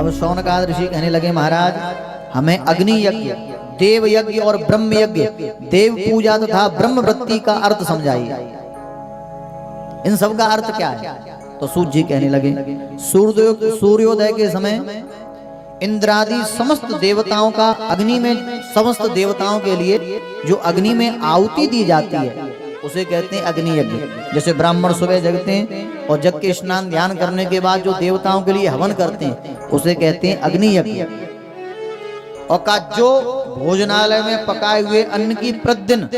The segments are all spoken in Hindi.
अब शौनकाद ऋषि कहने लगे महाराज हमें अग्नि यज्ञ, देव यज्ञ और ब्रह्म यज्ञ, देव पूजा तथा ब्रह्म वृत्ति का अर्थ समझाइए। इन सब का अर्थ क्या है? तो सूत जी कहने लगे सूर्योदय के समय इंद्रादि समस्त देवताओं का अग्नि में, समस्त देवताओं के लिए जो अग्नि में आहुति दी जाती है उसे कहते हैं अग्नि यज्ञ। जैसे ब्राह्मण सुबह जगते हैं और जग के स्नान ध्यान करने के बाद जो देवताओं के लिए हवन करते हैं उसे कहते हैं अग्नि यज्ञ। और का जो भोजनालय में पकाए हुए अन्न की प्रतिदिन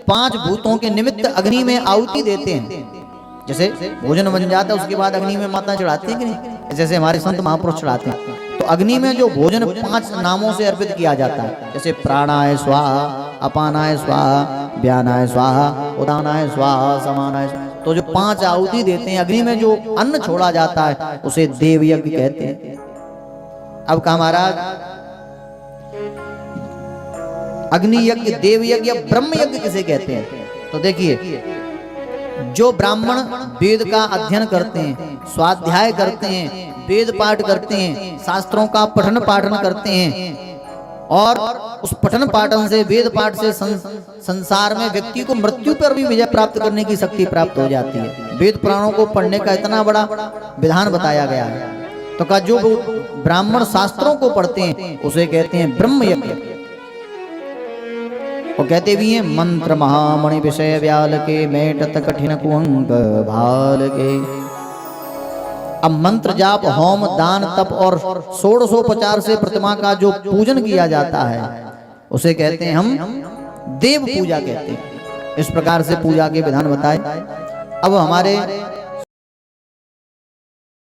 5 भूतों के निमित्त अग्नि में आहुति देते हैं। जैसे भोजन बन जाता है उसके बाद अग्नि में माता चढ़ाते हैं कि नहीं, जैसे हमारे संत महापुरुष चढ़ाते हैं। तो अग्नि में जो भोजन 5 नामों से अर्पित किया जाता है, जैसे प्राणाय स्वाहा, अपानाय स्वाहा, व्यानाय स्वाहा, उदानाय स्वाहा, समानाय स्वाहा। तो जो 5 आहुति देते हैं अग्नि में जो अन्न छोड़ा जाता है उसे देव यज्ञ कहते हैं। अब कहा महाराज अग्नि यज्ञ, देव यज्ञ, ब्रह्म यज्ञ किसे कहते हैं? तो देखिए जो ब्राह्मण वेद का अध्ययन करते हैं, स्वाध्याय करते हैं, वेद पाठ करते हैं, शास्त्रों का पठन पाठन करते हैं और उस पठन पाठन से, वेद पाठ से संसार में व्यक्ति को मृत्यु पर भी विजय प्राप्त करने की शक्ति प्राप्त हो जाती है। वेद पुराणों को पढ़ने का इतना बड़ा विधान बताया गया है। तो कहा जो ब्राह्मण शास्त्रों को पढ़ते हैं उसे कहते हैं ब्रह्म यज्ञ। वो कहते भी हैं मंत्र महामणि विषय व्याल के, मेटत कठिन कुंभ भाल के। अब मंत्र जाप, होम, दान, तप और 1650 से प्रतिमा का जो पूजन किया जाता है उसे कहते हैं हम देव पूजा कहते हैं। इस प्रकार से पूजा के विधान बताए। अब हमारे